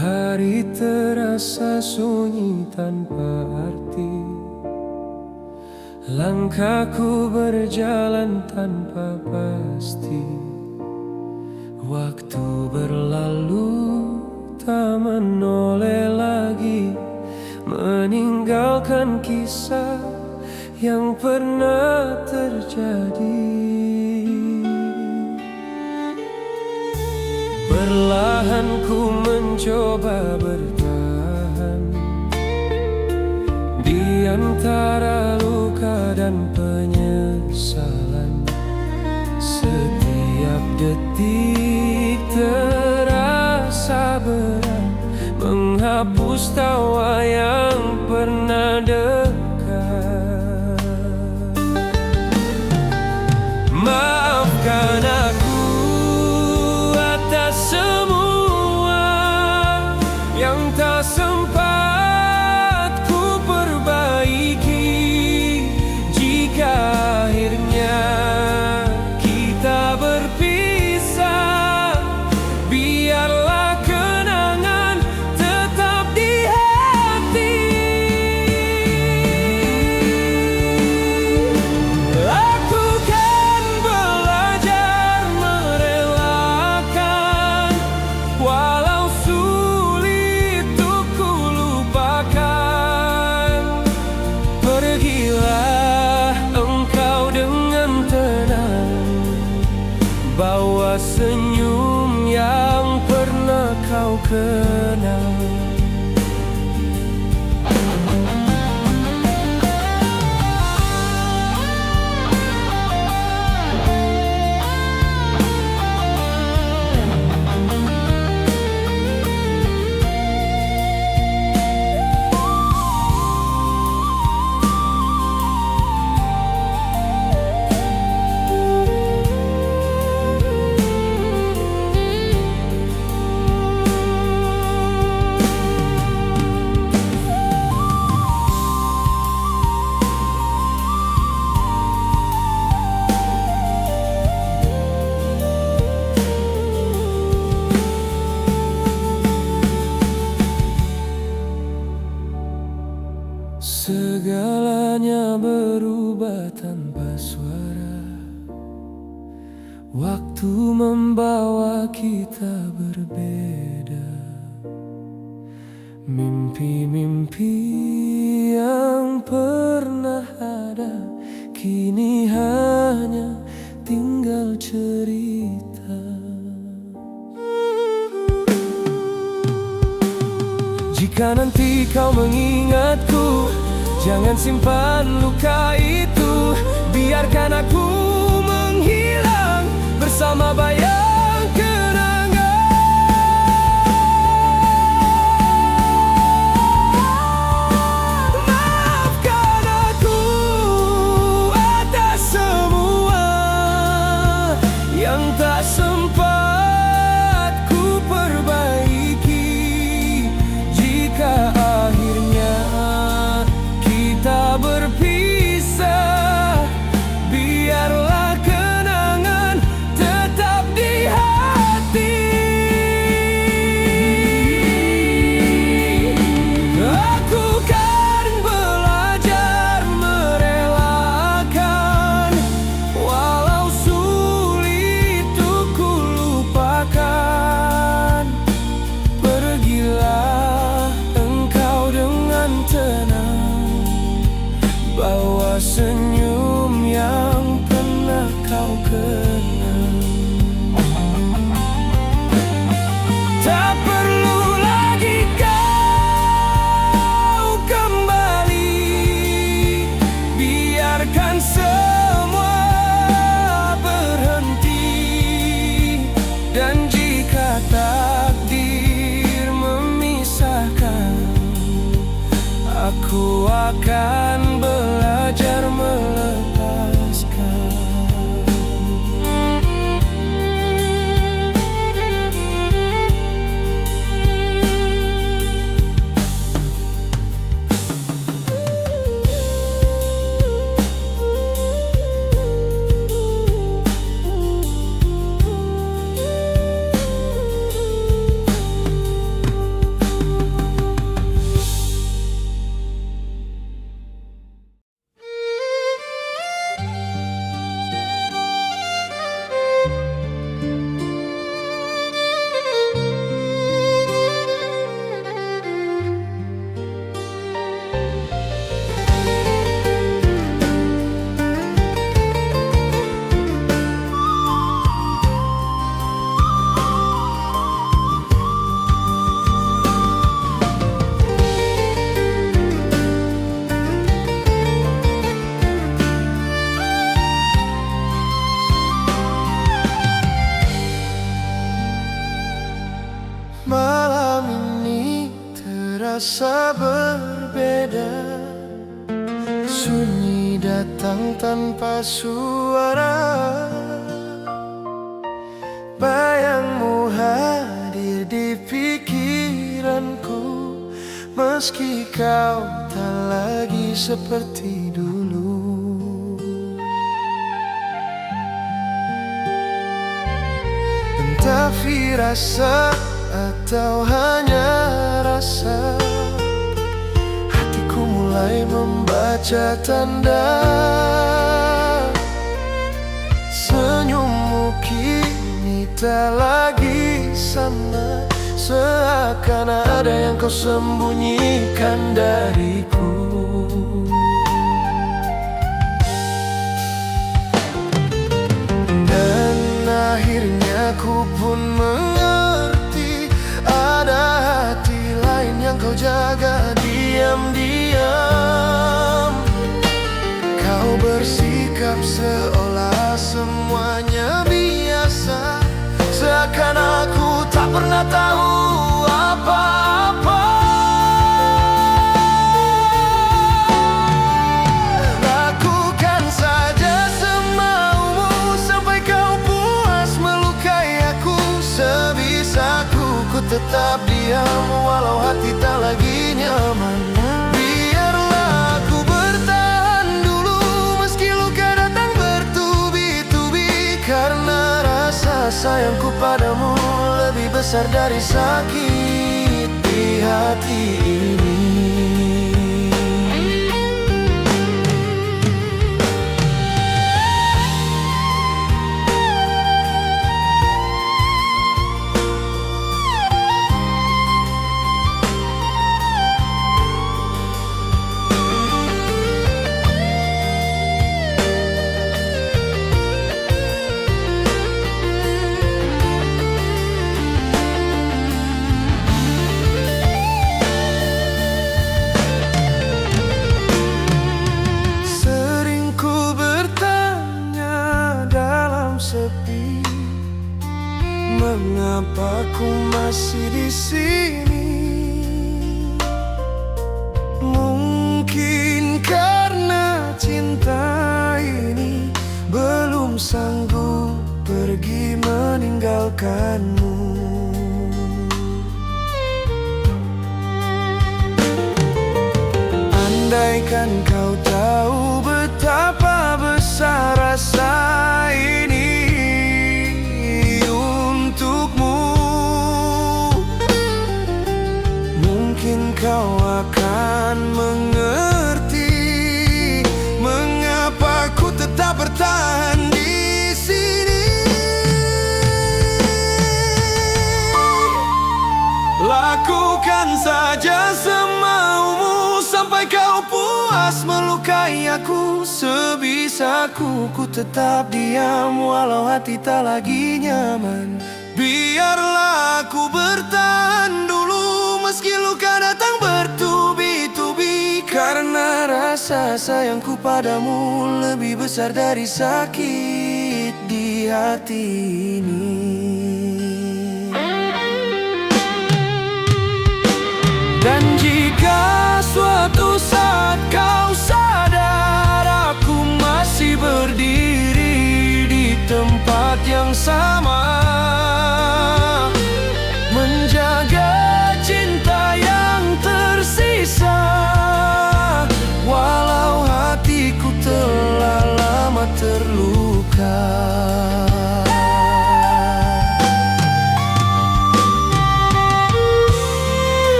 Hari terasa sunyi tanpa arti, langkahku berjalan tanpa pasti. Waktu berlalu tak menoleh lagi, meninggalkan kisah yang pernah terjadi. Perlahan ku mencoba bertahan di antara luka dan penyesalan. Setiap detik terasa berat, menghapus tawa yang pernah dekat. Maafkan aku atas semua yang tak sempat ku perbaiki. Jika akhirnya kita berpisah, biarlah kenangan tetap di hati. Aku kan belajar merelakan, walau sulit untuk ku lupakan. Pergilah engkau dengan tenang, bawa senyum yang pernah kau kenal. Segalanya berubah tanpa suara, waktu membawa kita berbeda. Mimpi-mimpi yang pernah ada kini hanya tinggal cerita. Jika nanti kau mengingatku, jangan simpan luka itu. Biarkan aku menghilang bersama bayang kenangan. Maafkan aku atas semua yang tak sempat ku perbaiki. Jika akhirnya kita berpisah, biarlah kenangan tetap di ku akan belajar melepaskan. Malam ini terasa berbeda, sunyi datang tanpa suara. Bayangmu hadir di pikiranku, meski kau tak lagi seperti dulu. Entah firasat atau hanya rasa, hatiku mulai membaca tanda. Senyummu kini tak lagi sama, seakan ada yang kau sembunyikan dariku. Dan akhirnya ku pun mengerti, ada hati lain yang kau jaga diam-diam. Kau bersikap seolah semuanya biasa, seakan aku tak pernah tahu apa-apa. Lakukan saja semaumu sampai kau puas melukai aku. Sebisaku ku tetap diam walau hati tak lagi nyaman. Biarlah aku bertahan dulu meski luka datang bertubi-tubi, karena rasa sayangku padamu lebih besar dari sakit di hati ini. Sepi, mengapa ku masih di sini? Mungkin karena cinta ini belum sanggup pergi meninggalkanmu. Andaikan kau tahu betapa besar rasa ini kau akan mengerti mengapa ku tetap bertahan di sini. Lakukan saja semaumu sampai kau puas melukai aku. Sebisaku ku tetap diam walau hati tak lagi nyaman. Biarlah aku bertahan dulu meski luka datang bertubi-tubi, karena rasa sayangku padamu lebih besar dari sakit di hati ini. Dan jika suatu saat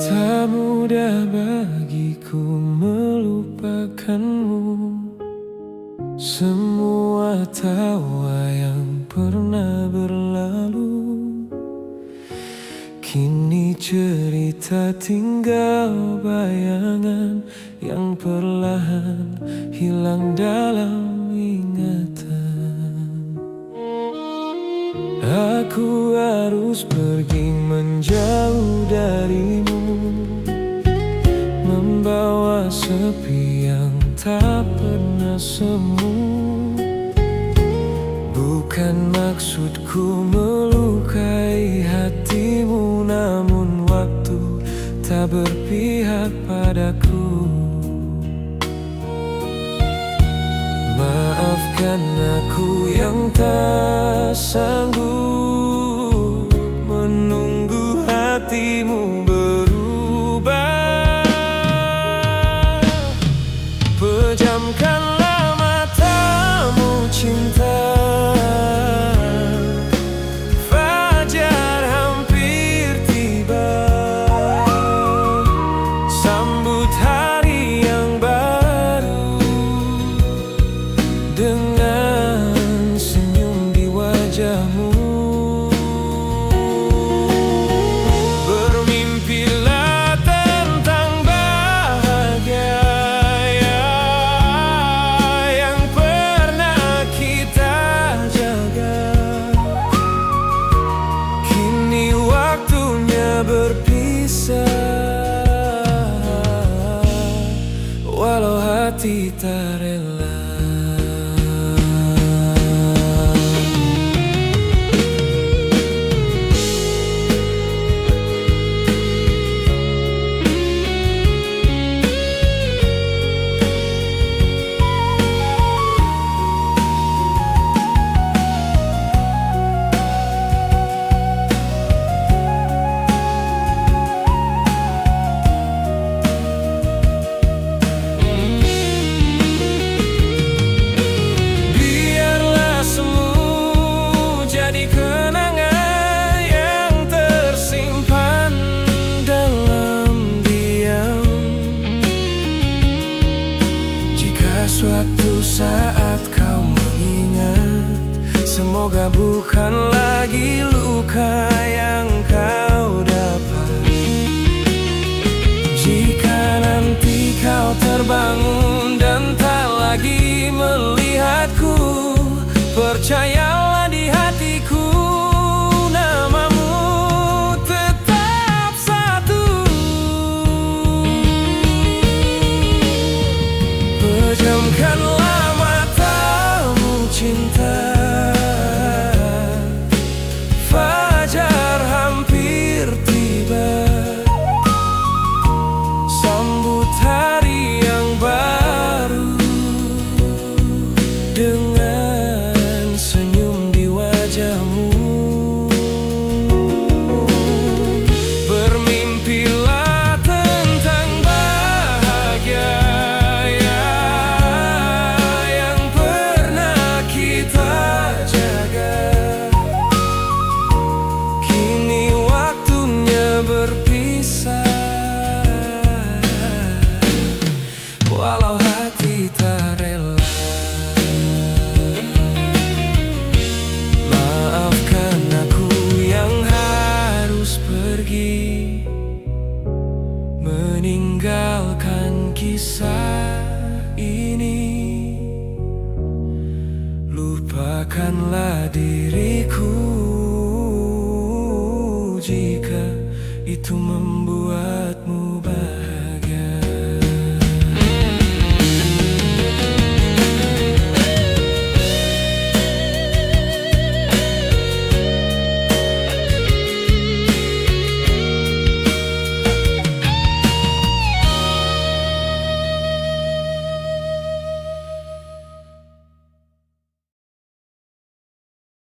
Tak mudah bagiku melupakanmu. Semua tawa yang pernah berlalu, kini cerita tinggal bayangan yang perlahan hilang dalam ingatan. Aku harus pergi menjauh darimu, membawa sepi yang tak pernah semu. Bukan maksudku melukai hatimu, namun waktu tak berpihak padaku. Maafkan aku yang tak sanggup menunggu hatimu berubah. Pejamkanlah matamu cinta, fajar hampir tiba. Sambut hari yang baru dengan senyum di wajahmu. Bermimpilah tentang bahagia yang pernah kita jaga. Kini waktunya berpisah, walau hati tak rela. Kenangan yang tersimpan dalam diam. Jika suatu saat kau mengingat, semoga bukan lagi luka yang kau dapat. Jika nanti kau terbangun dan tak lagi melihatku, percayalah di hatiku namamu tetap satu. Pejamkanlah matamu cinta, fajar hampir tiba. Sambut hari yang baru dengan senyum di wajahmu. Bermimpilah tentang bahagia yang pernah kita jaga. Kini waktunya berpisah, walau hati tak rela. Maafkan aku yang harus pergi, meninggalkan kisah ini. Lupakanlah diriku jika itu membuatmu